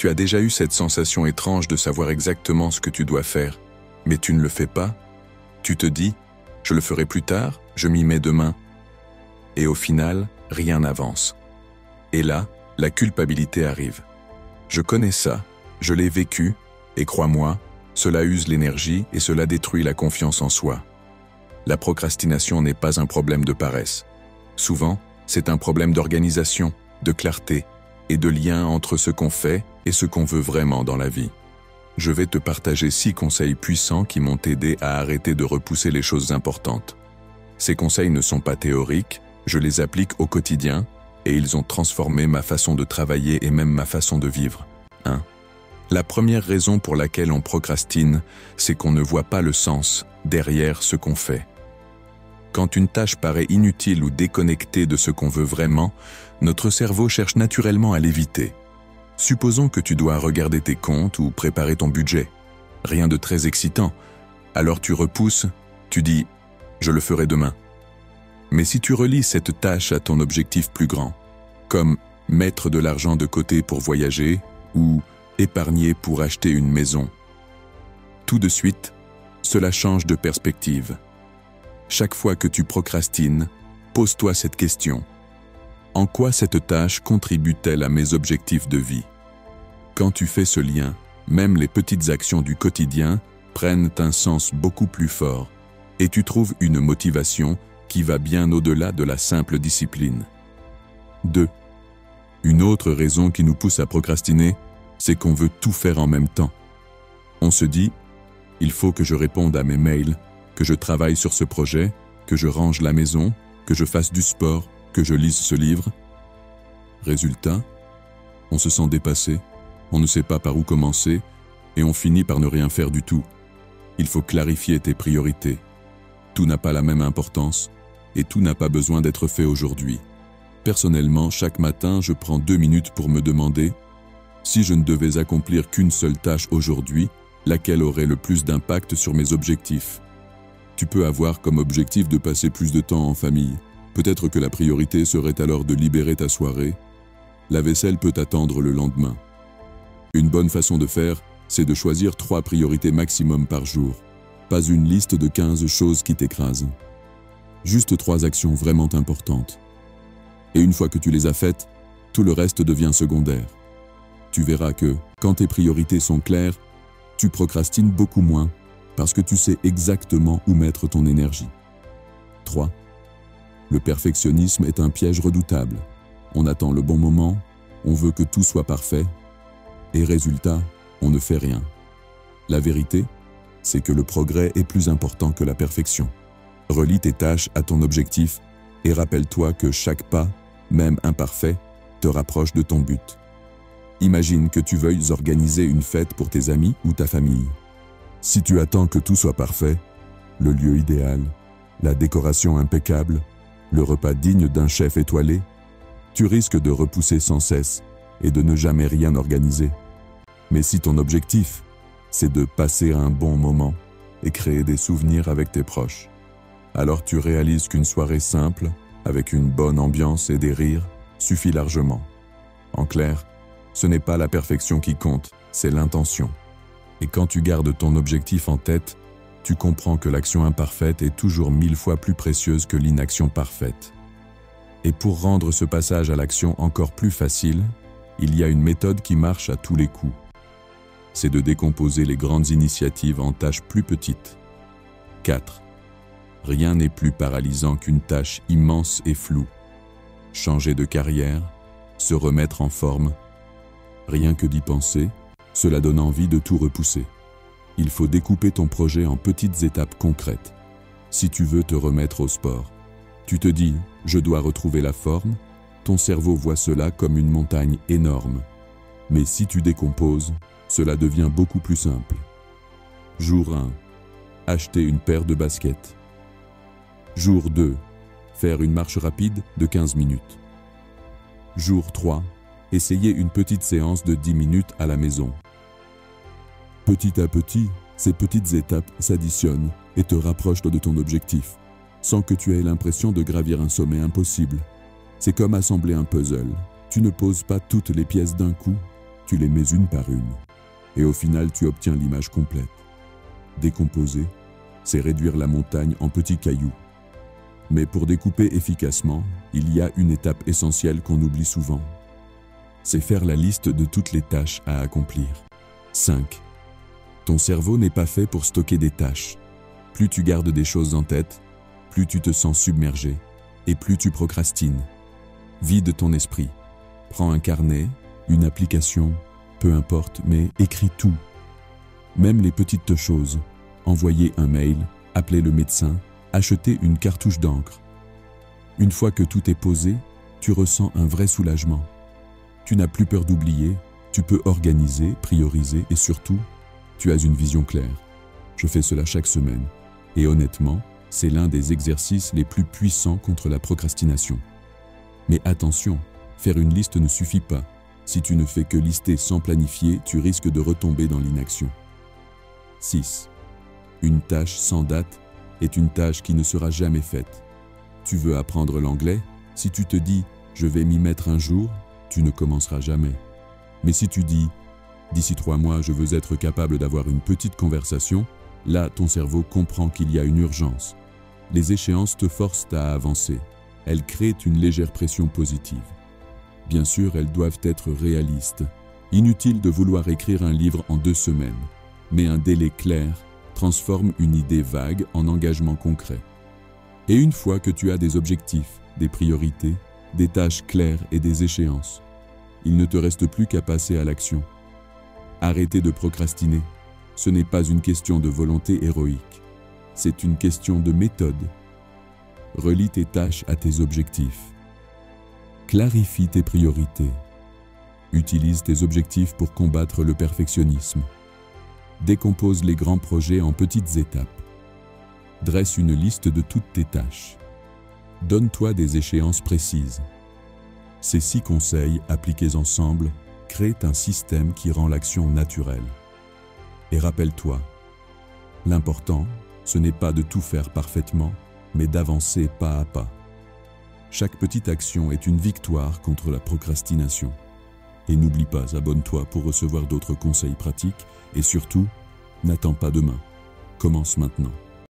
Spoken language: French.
Tu as déjà eu cette sensation étrange de savoir exactement ce que tu dois faire, mais tu ne le fais pas? Tu te dis, je le ferai plus tard, je m'y mets demain. Et au final, rien n'avance. Et là, la culpabilité arrive. Je connais ça, je l'ai vécu, et crois-moi, cela use l'énergie et cela détruit la confiance en soi. La procrastination n'est pas un problème de paresse. Souvent, c'est un problème d'organisation, de clarté et de lien entre ce qu'on fait et ce qu'on veut vraiment dans la vie. Je vais te partager 6 conseils puissants qui m'ont aidé à arrêter de repousser les choses importantes. Ces conseils ne sont pas théoriques, je les applique au quotidien et ils ont transformé ma façon de travailler et même ma façon de vivre. 1. La première raison pour laquelle on procrastine, c'est qu'on ne voit pas le sens derrière ce qu'on fait. Quand une tâche paraît inutile ou déconnectée de ce qu'on veut vraiment, notre cerveau cherche naturellement à l'éviter. Supposons que tu dois regarder tes comptes ou préparer ton budget. Rien de très excitant. Alors tu repousses, tu dis « je le ferai demain ». Mais si tu relis cette tâche à ton objectif plus grand, comme mettre de l'argent de côté pour voyager ou épargner pour acheter une maison, tout de suite, cela change de perspective. Chaque fois que tu procrastines, pose-toi cette question. En quoi cette tâche contribue-t-elle à mes objectifs de vie? Quand tu fais ce lien, même les petites actions du quotidien prennent un sens beaucoup plus fort et tu trouves une motivation qui va bien au-delà de la simple discipline. 2. Une autre raison qui nous pousse à procrastiner, c'est qu'on veut tout faire en même temps. On se dit, il faut que je réponde à mes mails, que je travaille sur ce projet, que je range la maison, que je fasse du sport, que je lise ce livre. Résultat, on se sent dépassé, on ne sait pas par où commencer et on finit par ne rien faire du tout. Il faut clarifier tes priorités. Tout n'a pas la même importance et tout n'a pas besoin d'être fait aujourd'hui. Personnellement, chaque matin, je prends 2 minutes pour me demander si je ne devais accomplir qu'une seule tâche aujourd'hui, laquelle aurait le plus d'impact sur mes objectifs. Tu peux avoir comme objectif de passer plus de temps en famille. Peut-être que la priorité serait alors de libérer ta soirée. La vaisselle peut attendre le lendemain. Une bonne façon de faire, c'est de choisir 3 priorités maximum par jour. Pas une liste de 15 choses qui t'écrasent. Juste 3 actions vraiment importantes. Et une fois que tu les as faites, tout le reste devient secondaire. Tu verras que, quand tes priorités sont claires, tu procrastines beaucoup moins parce que tu sais exactement où mettre ton énergie. 3. Le perfectionnisme est un piège redoutable. On attend le bon moment, on veut que tout soit parfait, et résultat, on ne fait rien. La vérité, c'est que le progrès est plus important que la perfection. Relie tes tâches à ton objectif et rappelle-toi que chaque pas, même imparfait, te rapproche de ton but. Imagine que tu veuilles organiser une fête pour tes amis ou ta famille. Si tu attends que tout soit parfait, le lieu idéal, la décoration impeccable, le repas digne d'un chef étoilé, tu risques de repousser sans cesse et de ne jamais rien organiser. Mais si ton objectif, c'est de passer un bon moment et créer des souvenirs avec tes proches, alors tu réalises qu'une soirée simple, avec une bonne ambiance et des rires, suffit largement. En clair, ce n'est pas la perfection qui compte, c'est l'intention. Et quand tu gardes ton objectif en tête, tu comprends que l'action imparfaite est toujours 1000 fois plus précieuse que l'inaction parfaite. Et pour rendre ce passage à l'action encore plus facile, il y a une méthode qui marche à tous les coups. C'est de décomposer les grandes initiatives en tâches plus petites. 4. Rien n'est plus paralysant qu'une tâche immense et floue. Changer de carrière, se remettre en forme, rien que d'y penser, cela donne envie de tout repousser. Il faut découper ton projet en petites étapes concrètes. Si tu veux te remettre au sport, tu te dis « je dois retrouver la forme », ton cerveau voit cela comme une montagne énorme. Mais si tu décomposes, cela devient beaucoup plus simple. Jour 1. Acheter une paire de baskets. Jour 2. Faire une marche rapide de 15 minutes. Jour 3. Essayer une petite séance de 10 minutes à la maison. Petit à petit, ces petites étapes s'additionnent et te rapprochent de ton objectif, sans que tu aies l'impression de gravir un sommet impossible. C'est comme assembler un puzzle. Tu ne poses pas toutes les pièces d'un coup, Tu les mets une par une. Et au final, tu obtiens l'image complète. Décomposer, c'est réduire la montagne en petits cailloux. Mais pour découper efficacement, il y a une étape essentielle qu'on oublie souvent. C'est faire la liste de toutes les tâches à accomplir. 5. Ton cerveau n'est pas fait pour stocker des tâches. Plus tu gardes des choses en tête, plus tu te sens submergé et plus tu procrastines. Vide ton esprit. Prends un carnet, une application, peu importe, mais écris tout. Même les petites choses. Envoyer un mail, appeler le médecin, acheter une cartouche d'encre. Une fois que tout est posé, tu ressens un vrai soulagement. Tu n'as plus peur d'oublier, tu peux organiser, prioriser et surtout, tu as une vision claire. Je fais cela chaque semaine. Et honnêtement, c'est l'un des exercices les plus puissants contre la procrastination. Mais attention, faire une liste ne suffit pas. Si tu ne fais que lister sans planifier, tu risques de retomber dans l'inaction. 6. Une tâche sans date est une tâche qui ne sera jamais faite. Tu veux apprendre l'anglais? Si tu te dis « je vais m'y mettre un jour », tu ne commenceras jamais. Mais si tu dis « d'ici 3 mois, je veux être capable d'avoir une petite conversation », là, ton cerveau comprend qu'il y a une urgence. Les échéances te forcent à avancer. Elles créent une légère pression positive. Bien sûr, elles doivent être réalistes. Inutile de vouloir écrire un livre en 2 semaines, mais un délai clair transforme une idée vague en engagement concret. Et une fois que tu as des objectifs, des priorités, des tâches claires et des échéances, il ne te reste plus qu'à passer à l'action. Arrêtez de procrastiner. Ce n'est pas une question de volonté héroïque, c'est une question de méthode. Relie tes tâches à tes objectifs. Clarifie tes priorités. Utilise tes objectifs pour combattre le perfectionnisme. Décompose les grands projets en petites étapes. Dresse une liste de toutes tes tâches. Donne-toi des échéances précises. Ces 6 conseils, appliqués ensemble, créent un système qui rend l'action naturelle. Et rappelle-toi, l'important, ce n'est pas de tout faire parfaitement, mais d'avancer pas à pas. Chaque petite action est une victoire contre la procrastination. Et n'oublie pas, abonne-toi pour recevoir d'autres conseils pratiques et surtout, n'attends pas demain. Commence maintenant.